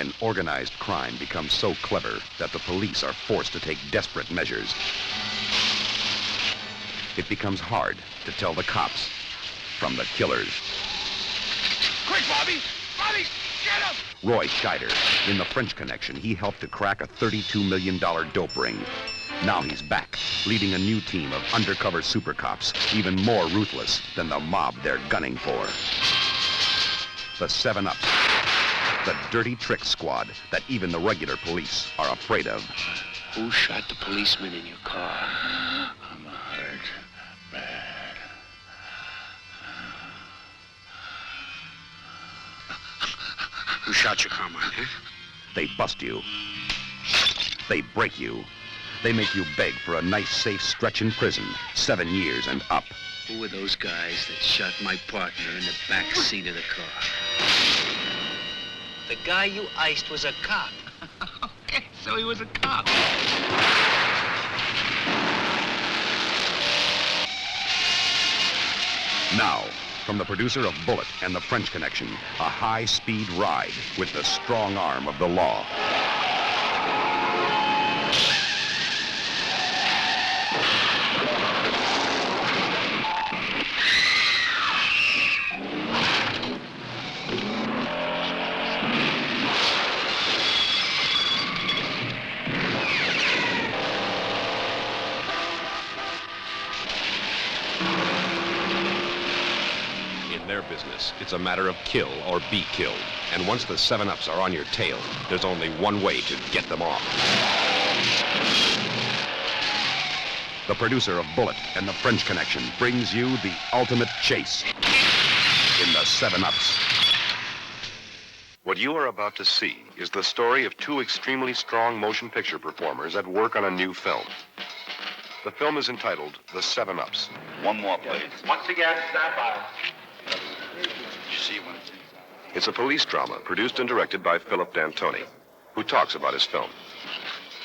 when organized crime becomes so clever that the police are forced to take desperate measures. It becomes hard to tell the cops from the killers. Quick, Bobby! Bobby, get him! Roy Scheider, in The French Connection, he helped to crack a $32 million dope ring. Now he's back, leading a new team of undercover super cops, even more ruthless than the mob they're gunning for. The 7-Ups, the dirty trick squad that even the regular police are afraid of. Who shot the policeman in your car? I'm hurt bad. Who shot your car, huh? They bust you. They break you. They make you beg for a nice, safe stretch in prison, 7 years and up. Who were those guys that shot my partner in the back seat of the car? The guy you iced was a cop. Okay, so he was a cop. Now, from the producer of Bullet and The French Connection, a high-speed ride with the strong arm of the law. Business. It's a matter of kill or be killed. And once the 7-Ups are on your tail, there's only one way to get them off. The producer of Bullet and The French Connection brings you the ultimate chase in the 7-Ups. What you are about to see is the story of two extremely strong motion picture performers at work on a new film. The film is entitled The 7-Ups. One more, please. Once again, stand by. You see one? It's a police drama produced and directed by Philip D'Antoni, who talks about his film.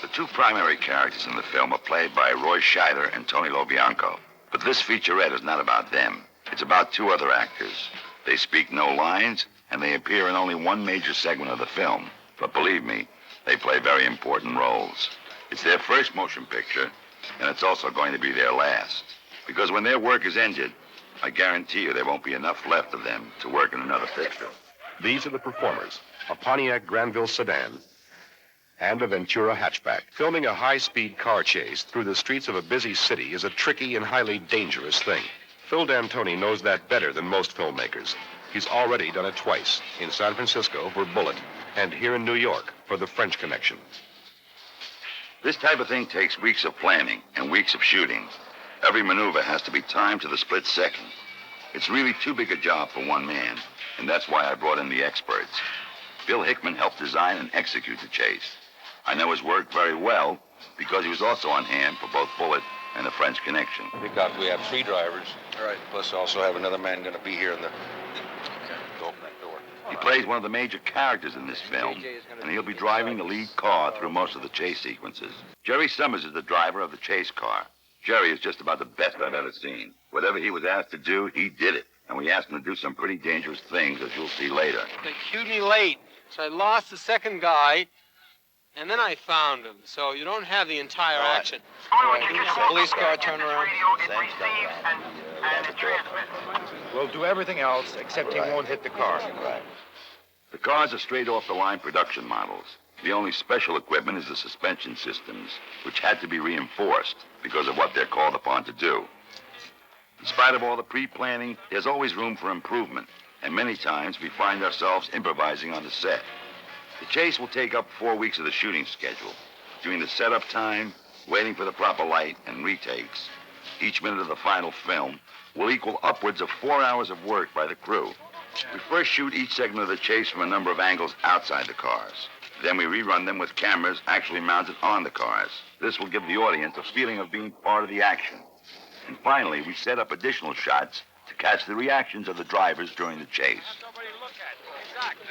The two primary characters in the film are played by Roy Scheider and Tony Bianco. But this featurette is not about them. It's about two other actors. They speak no lines, and they appear in only one major segment of the film. But believe me, they play very important roles. It's their first motion picture, and it's also going to be their last. Because when their work is ended, I guarantee you there won't be enough left of them to work in another picture. These are the performers: a Pontiac Granville sedan and a Ventura hatchback. Filming a high-speed car chase through the streets of a busy city is a tricky and highly dangerous thing. Phil D'Antoni knows that better than most filmmakers. He's already done it twice, in San Francisco for Bullet and here in New York for The French Connection. This type of thing takes weeks of planning and weeks of shooting. Every maneuver has to be timed to the split second. It's really too big a job for one man, and that's why I brought in the experts. Bill Hickman helped design and execute the chase. I know his work very well because he was also on hand for both Bullet and The French Connection. Because we have 3 drivers. All right. Plus also have another man going to be here in the... Okay. Go open that door. He plays one of the major characters in this film, and he'll be driving the lead car through most of the chase sequences. Jerry Summers is the driver of the chase car. Jerry is just about the best I've ever seen. Whatever he was asked to do, he did it. And we asked him to do some pretty dangerous things, as you'll see later. They cued me late, so I lost the second guy, and then I found him. So you don't have the entire action. Police car turnaround. We'll do everything else, except he won't hit the car. Right. The cars are straight off-the-line production models. The only special equipment is the suspension systems, which had to be reinforced because of what they're called upon to do. In spite of all the pre-planning, there's always room for improvement, and many times we find ourselves improvising on the set. The chase will take up 4 weeks of the shooting schedule. During the setup time, waiting for the proper light, and retakes, each minute of the final film will equal upwards of 4 hours of work by the crew. We first shoot each segment of the chase from a number of angles outside the cars. Then we rerun them with cameras actually mounted on the cars. This will give the audience a feeling of being part of the action. And finally, we set up additional shots to catch the reactions of the drivers during the chase.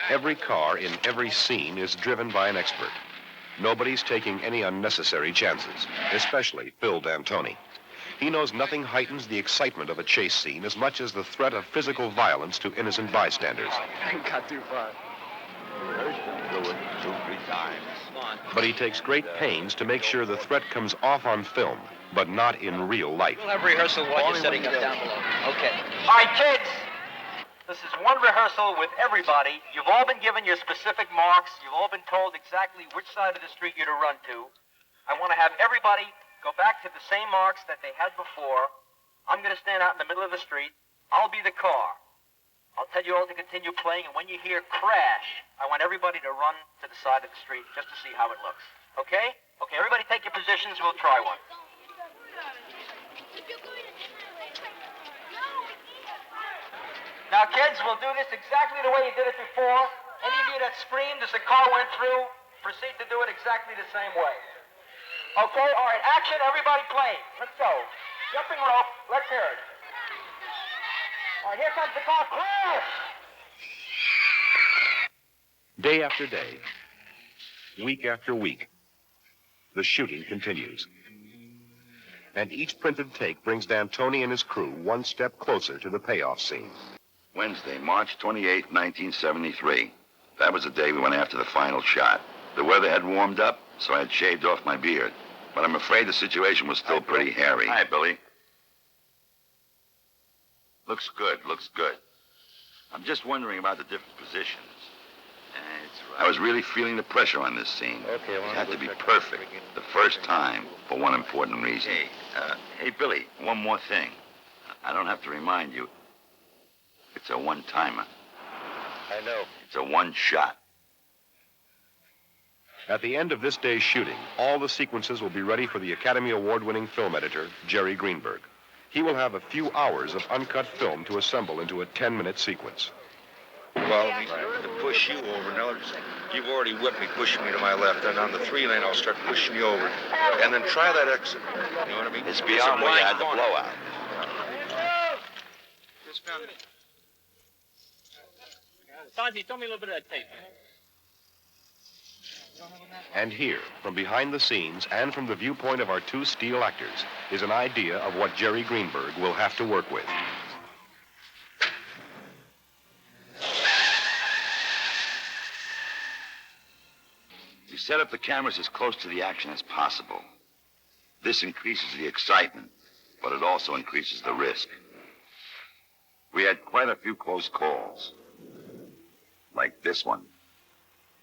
Every car in every scene is driven by an expert. Nobody's taking any unnecessary chances, especially Phil D'Antoni. He knows nothing heightens the excitement of a chase scene as much as the threat of physical violence to innocent bystanders. I got too far. Do it 2-3 times. But he takes great pains to make sure the threat comes off on film, but not in real life. We'll have rehearsal while you're setting up down below. Okay. All right, kids. This is one rehearsal with everybody. You've all been given your specific marks. You've all been told exactly which side of the street you're to run to. I want to have everybody go back to the same marks that they had before. I'm going to stand out in the middle of the street. I'll be the car. I'll tell you all to continue playing, and when you hear crash, I want everybody to run to the side of the street just to see how it looks. Okay? Okay, everybody take your positions. We'll try one. Now, kids, we'll do this exactly the way you did it before. Any of you that screamed as the car went through, proceed to do it exactly the same way. Okay? All right, action, everybody playing. Let's go. Jumping rope. Let's hear it. All right, here comes the car. Crash! Day after day, week after week, the shooting continues. And each printed take brings D'Antoni and his crew one step closer to the payoff scene. Wednesday, March 28, 1973. That was the day we went after the final shot. The weather had warmed up, so I had shaved off my beard. But I'm afraid the situation was still pretty hairy. Hi, Billy. Looks good, looks good. I'm just wondering about the different positions. That's right. I was really feeling the pressure on this scene. Okay, it had to be perfect. The first time, for one important reason. Hey, Billy, one more thing. I don't have to remind you. It's a one-timer. I know. It's a one shot. At the end of this day's shooting, all the sequences will be ready for the Academy Award-winning film editor, Jerry Greenberg. He will have a few hours of uncut film to assemble into a 10-minute sequence. Well, to push you over. Now, you've already whipped me, pushing me to my left. And on the 3-lane, I'll start pushing you over. And then try that exit. You know what I mean? It's beyond where you had the blowout. Just found it. Santi, throw me a little bit of that tape. And here, from behind the scenes and from the viewpoint of our two steel actors, is an idea of what Jerry Greenberg will have to work with. We set up the cameras as close to the action as possible. This increases the excitement, but it also increases the risk. We had quite a few close calls, like this one.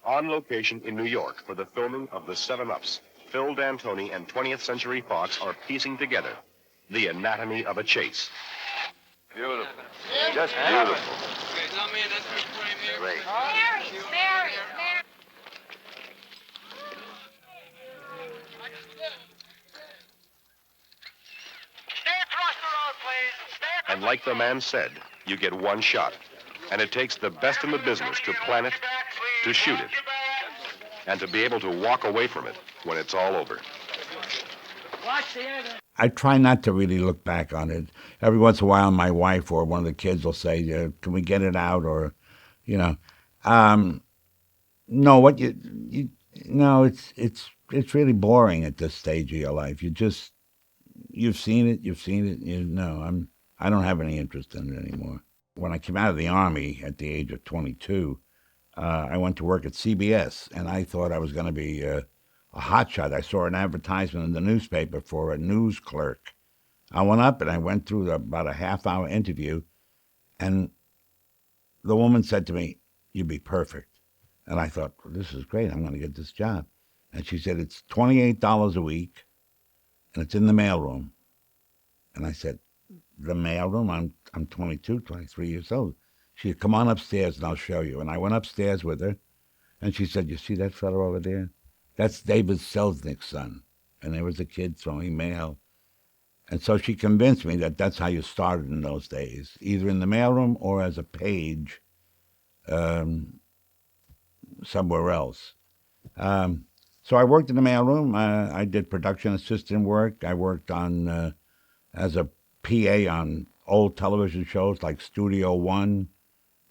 On location in New York for the filming of The 7-Ups, Phil D'Antoni and 20th Century Fox are piecing together the anatomy of a chase. Beautiful. Just beautiful. Great. Mary. And like the man said, you get one shot. And it takes the best in the business to plan it, to shoot it, and to be able to walk away from it when it's all over. I try not to really look back on it. Every once in a while, my wife or one of the kids will say, "Can we get it out?" Or, you know, no. What no, it's really boring at this stage of your life. You've seen it. I don't have any interest in it anymore. When I came out of the Army at the age of 22, I went to work at CBS, and I thought I was going to be a hotshot. I saw an advertisement in the newspaper for a news clerk. I went up and I went through about a half-hour interview, and the woman said to me, "You'd be perfect." And I thought, well, this is great. I'm going to get this job. And she said, "It's $28 a week, and it's in the mailroom." And I said, "The mailroom? I'm 22, 23 years old." She said, "Come on upstairs and I'll show you." And I went upstairs with her, and she said, "You see that fellow over there? That's David Selznick's son." And there was a kid throwing mail. And so she convinced me that that's how you started in those days, either in the mailroom or as a page somewhere else. So I worked in the mailroom. I did production assistant work. I worked on as a PA on old television shows like Studio One,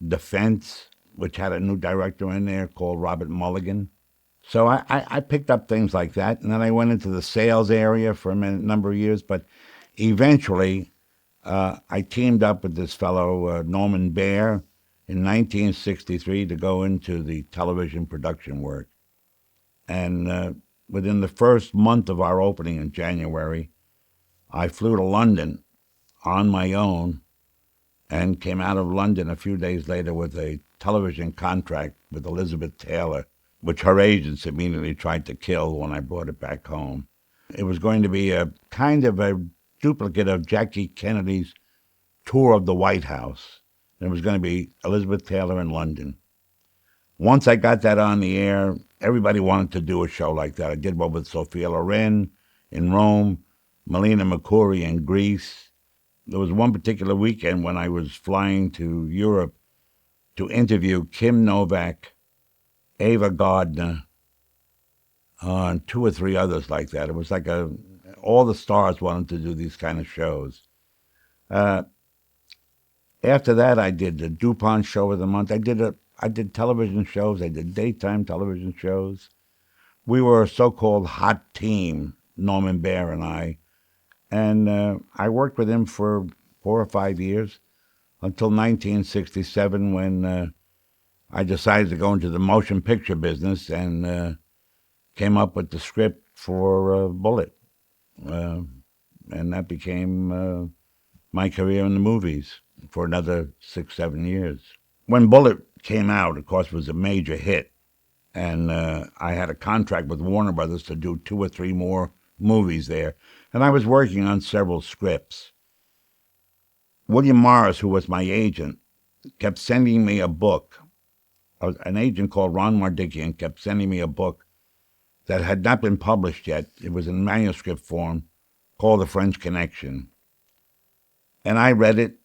Defense, which had a new director in there called Robert Mulligan. So I picked up things like that, and then I went into the sales area for a number of years, but eventually I teamed up with this fellow, Norman Baer, in 1963 to go into the television production work. And within the first month of our opening in January, I flew to London on my own and came out of London a few days later with a television contract with Elizabeth Taylor, which her agents immediately tried to kill when I brought it back home. It was going to be a kind of a duplicate of Jackie Kennedy's tour of the White House. And it was going to be Elizabeth Taylor in London. Once I got that on the air, everybody wanted to do a show like that. I did one with Sophia Loren in Rome, Melina Mercouri in Greece. There was one particular weekend when I was flying to Europe to interview Kim Novak, Ava Gardner, and 2 or 3 others like that. It was like all the stars wanted to do these kind of shows. After that, I did the DuPont Show of the Month. I did television shows. I did daytime television shows. We were a so-called hot team, Norman Baer and I. And I worked with him for 4 or 5 years until 1967 when I decided to go into the motion picture business and came up with the script for Bullet. And that became my career in the movies for another 6, 7 years. When Bullet came out, of course, it was a major hit. And I had a contract with Warner Brothers to do 2 or 3 more movies there. And I was working on several scripts. William Morris, who was my agent, kept sending me a book. An agent called Ron Mardikian kept sending me a book that had not been published yet. It was in manuscript form, called The French Connection. And I read it,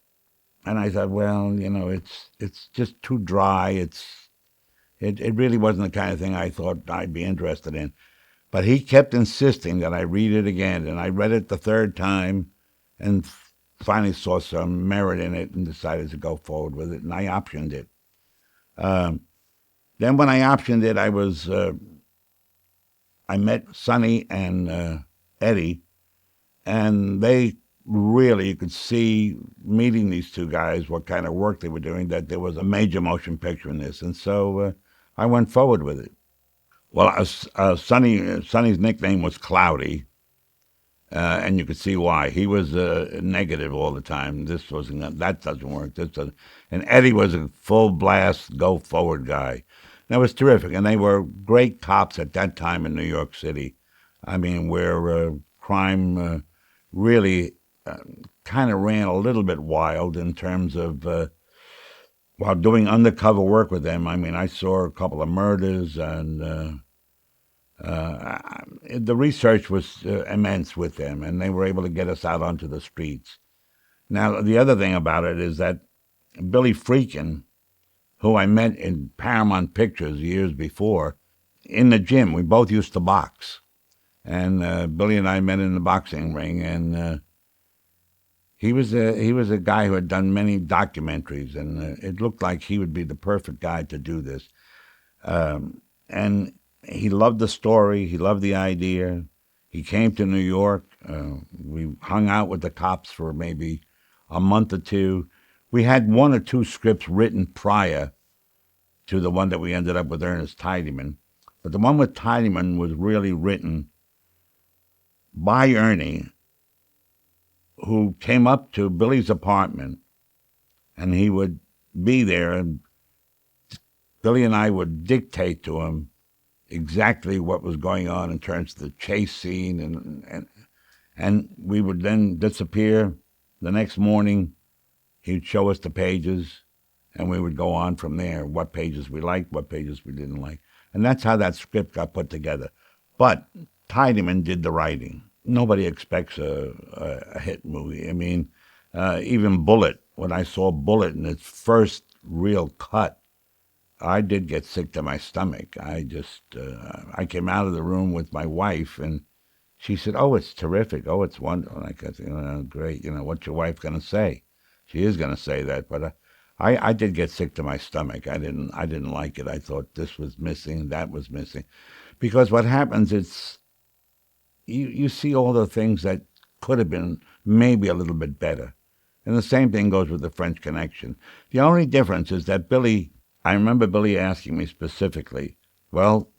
and I thought, well, it's just too dry. It really wasn't the kind of thing I thought I'd be interested in. But he kept insisting that I read it again, and I read it the 3rd time and finally saw some merit in it and decided to go forward with it, and I optioned it. Then when I optioned it, I met Sonny and Eddie, and they really, you could see meeting these 2 guys, what kind of work they were doing, that there was a major motion picture in this. And so I went forward with it. Well, Sonny's nickname was Cloudy, and you could see why. He was negative all the time. That doesn't work. This doesn't. And Eddie was a full blast, go forward guy. That was terrific, and they were great cops at that time in New York City. I mean, where crime really kind of ran a little bit wild in terms of, while doing undercover work with them, I mean, I saw a couple of murders, and the research was immense with them, and they were able to get us out onto the streets. Now, the other thing about it is that Billy Friedkin, who I met in Paramount Pictures years before, in the gym, we both used to box. And Billy and I met in the boxing ring, and he was a guy who had done many documentaries, and it looked like he would be the perfect guy to do this. And he loved the story. He loved the idea. He came to New York. We hung out with the cops for maybe a month or 2. We had 1 or 2 scripts written prior to the one that we ended up with Ernest Tidyman. But the one with Tidyman was really written by Ernie, who came up to Billy's apartment, and he would be there, and Billy and I would dictate to him exactly what was going on in terms of the chase scene, and we would then disappear. The next morning, he'd show us the pages, and we would go on from there, what pages we liked, what pages we didn't like. And that's how that script got put together. But Tidyman did the writing. Nobody expects a hit movie. I mean, even Bullet, when I saw Bullet in its first real cut, I did get sick to my stomach. I came out of the room with my wife, and she said, "Oh, it's terrific. Oh, it's wonderful." And I said, "Great. What's your wife going to say?" She is going to say that, but I did get sick to my stomach. I didn't like it. I thought this was missing, that was missing, because what happens is you see all the things that could have been maybe a little bit better, And the same thing goes with the French Connection. The only difference is that I remember Billy asking me specifically, well,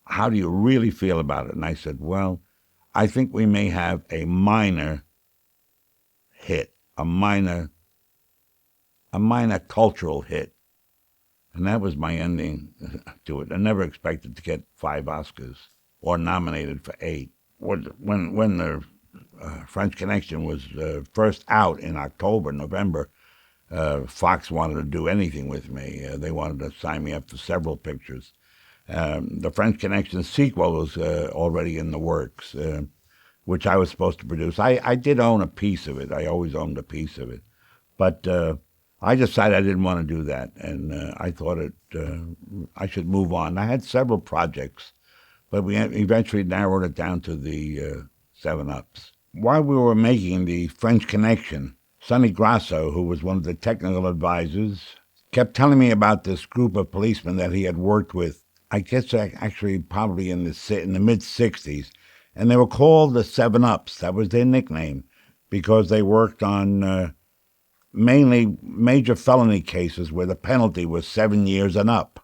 how do you really feel about it? And I said, well, I think we may have a minor hit, a minor cultural hit. And that was my ending to it. I never expected to get 5 Oscars or nominated for 8. When the French Connection was first out in October, November, Fox wanted to do anything with me. They wanted to sign me up for several pictures. The French Connection sequel was already in the works, which I was supposed to produce. I did own a piece of it. I always owned a piece of it. But I decided I didn't want to do that, and I thought I should move on. I had several projects, but we eventually narrowed it down to the 7-Ups. While we were making the French Connection, Sonny Grosso, who was one of the technical advisors, kept telling me about this group of policemen that he had worked with, I guess actually probably in the mid-'60s, and they were called the 7-Ups. That was their nickname, because they worked on mainly major felony cases where the penalty was 7 years and up.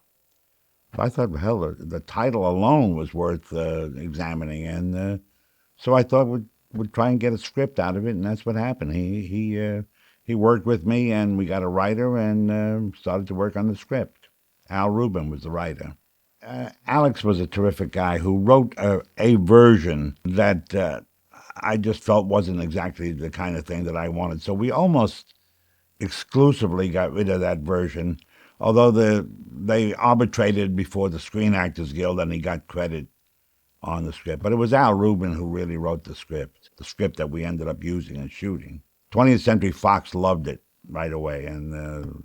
So I thought, hell, the title alone was worth examining, and so I thought we'd try and get a script out of it, and that's what happened. He worked with me, and we got a writer, and started to work on the script. Al Ruben was the writer. Alex was a terrific guy who wrote a version that I just felt wasn't exactly the kind of thing that I wanted. So we almost exclusively got rid of that version, although they arbitrated before the Screen Actors Guild and he got credit on the script. But it was Al Ruben who really wrote the script that we ended up using and shooting. 20th Century Fox loved it right away, and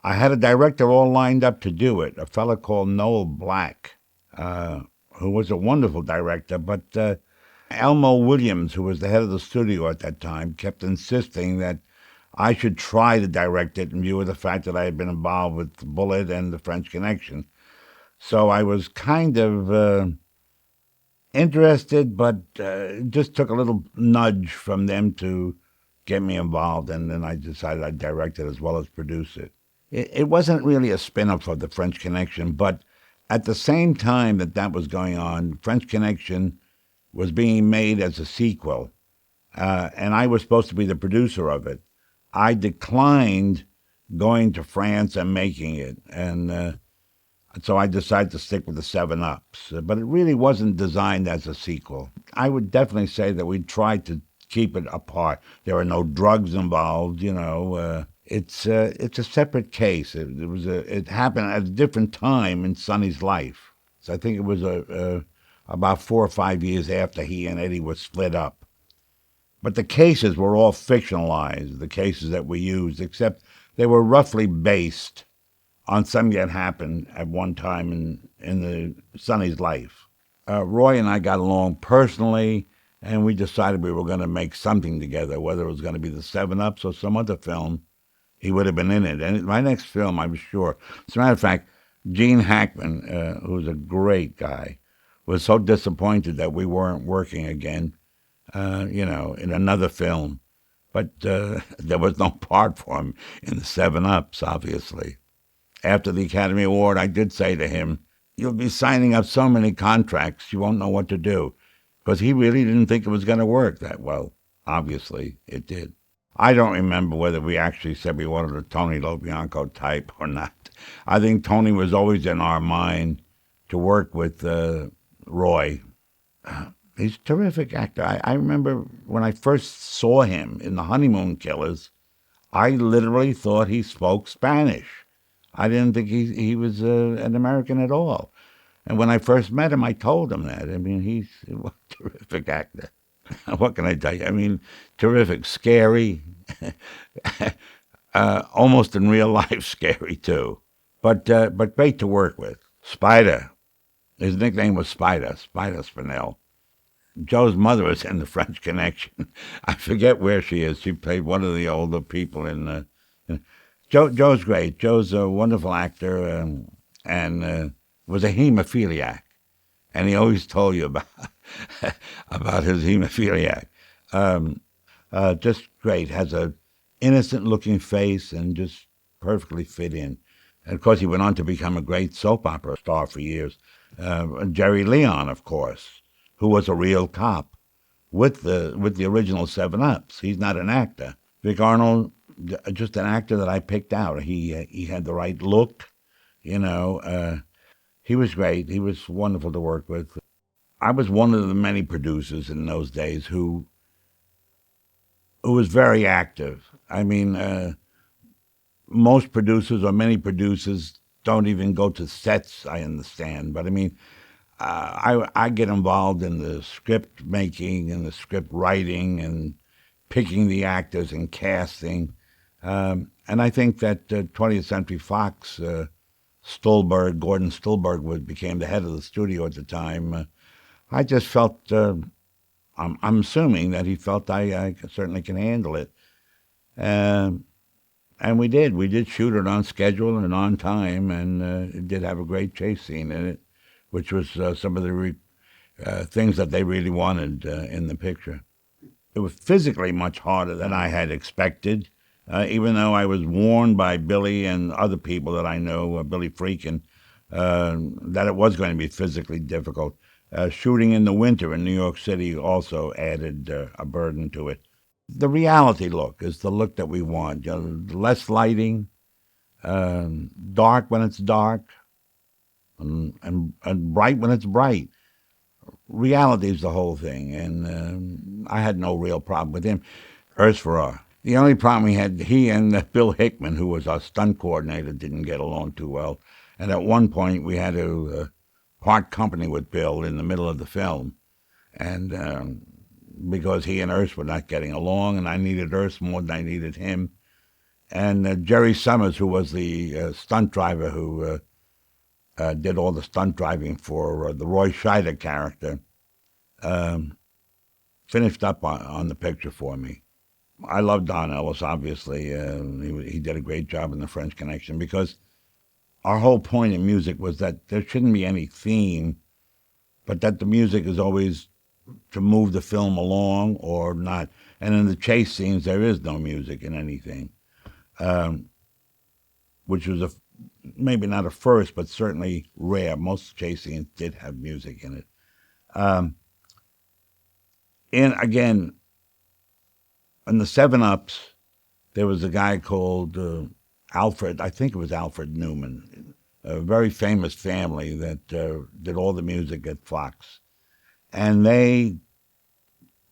I had a director all lined up to do it, a fellow called Noel Black, who was a wonderful director, but Elmo Williams, who was the head of the studio at that time, kept insisting that I should try to direct it in view of the fact that I had been involved with Bullet and the French Connection. So I was kind of interested, but it just took a little nudge from them to get me involved, and then I decided I'd direct it as well as produce it. It wasn't really a spin-off of the French Connection, but at the same time that was going on, French Connection was being made as a sequel, and I was supposed to be the producer of it. I declined going to France and making it, and so I decided to stick with the 7-Ups. But it really wasn't designed as a sequel. I would definitely say that we tried to keep it apart. There are no drugs involved, you know. It's a separate case. It happened at a different time in Sonny's life. So I think it was about 4 or 5 years after he and Eddie were split up. But the cases were all fictionalized, the cases that we used, except they were roughly based on something that happened at one time in Sonny's life. Roy and I got along personally, and we decided we were going to make something together, whether it was going to be the 7-Ups or some other film. He would have been in it. And my next film, I was sure. As a matter of fact, Gene Hackman, who's a great guy, was so disappointed that we weren't working again, in another film. But there was no part for him in the 7-Ups, obviously. After the Academy Award, I did say to him, you'll be signing up so many contracts, you won't know what to do. Because he really didn't think it was going to work that well. Obviously, it did. I don't remember whether we actually said we wanted a Tony Bianco type or not. I think Tony was always in our mind to work with Roy. He's a terrific actor. I remember when I first saw him in The Honeymoon Killers, I literally thought he spoke Spanish. I didn't think he was an American at all. And when I first met him, I told him that. I mean, he's a terrific actor. What can I tell you? I mean, terrific, scary, almost in real life scary too, but great to work with. Spider, his nickname was Spider Spinell. Joe's mother was in the French Connection. I forget where she is. She played one of the older people in. Joe's great. Joe's a wonderful actor and was a hemophiliac, and he always told you about his hemophiliac. Just great. Has a innocent-looking face and just perfectly fit in. And of course, he went on to become a great soap opera star for years. Jerry Leon, of course, who was a real cop with the original Seven Ups. He's not an actor. Vic Arnold, just an actor that I picked out. He had the right look, you know. He was great. He was wonderful to work with. I was one of the many producers in those days who was very active. I mean, most producers or many producers don't even go to sets, I understand. But I mean, I get involved in the script making and the script writing and picking the actors and casting. And I think that 20th Century Fox, Gordon Stolberg became the head of the studio at the time. I just felt, I'm assuming that he felt I certainly can handle it. And we did. We did shoot it on schedule and on time, and it did have a great chase scene in it, which was some of the things that they really wanted in the picture. It was physically much harder than I had expected, even though I was warned by Billy and other people that I know, Billy Freakin, that it was going to be physically difficult. Shooting in the winter in New York City also added a burden to it. The reality look is the look that we want. You know, less lighting, dark when it's dark, and bright when it's bright. Reality is the whole thing, and I had no real problem with him. Ursfara. The only problem he and Bill Hickman, who was our stunt coordinator, didn't get along too well. And at one point, we had to part company with Bill in the middle of the film. And because he and Urs were not getting along, and I needed Urs more than I needed him. And Jerry Summers, who was the stunt driver who did all the stunt driving for the Roy Scheider character, finished up on the picture for me. I love Don Ellis, obviously. He did a great job in The French Connection, because our whole point in music was that there shouldn't be any theme, but that the music is always to move the film along or not. And in the chase scenes, there is no music in anything, which was maybe not a first, but certainly rare. Most chase scenes did have music in it. And again, in the Seven Ups, there was a guy called Alfred, I think it was Alfred Newman, a very famous family that did all the music at Fox. And they,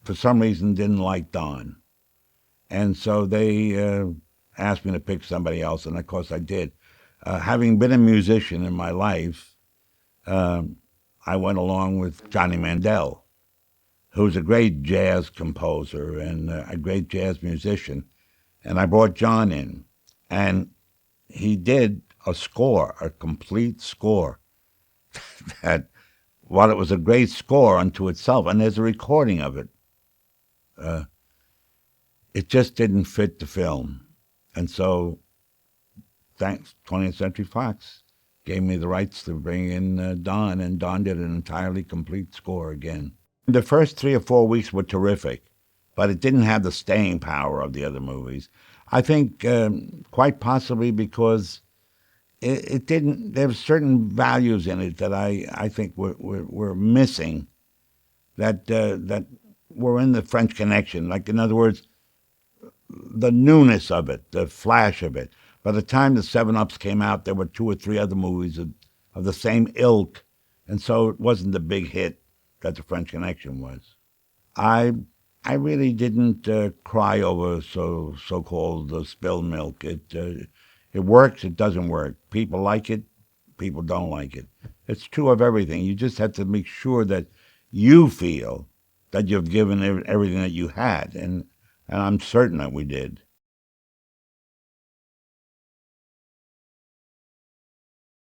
for some reason, didn't like Don. And so they asked me to pick somebody else, and of course I did. Having been a musician in my life, I went along with Johnny Mandel, who's a great jazz composer and a great jazz musician. And I brought John in, and he did a score, a complete score, that, while it was a great score unto itself, and there's a recording of it, it just didn't fit the film. And so, thanks, 20th Century Fox gave me the rights to bring in Don, and Don did an entirely complete score again. The first 3 or 4 weeks were terrific, but it didn't have the staying power of the other movies. I think quite possibly because it didn't. There were certain values in it that I think were missing, that were in the French Connection. Like, in other words, the newness of it, the flash of it. By the time the Seven Ups came out, there were 2 or 3 other movies of the same ilk, and so it wasn't the big hit that the French Connection was. I really didn't cry over so-called spilled milk. It works, it doesn't work. People like it, people don't like it. It's true of everything. You just have to make sure that you feel that you've given everything that you had, and I'm certain that we did.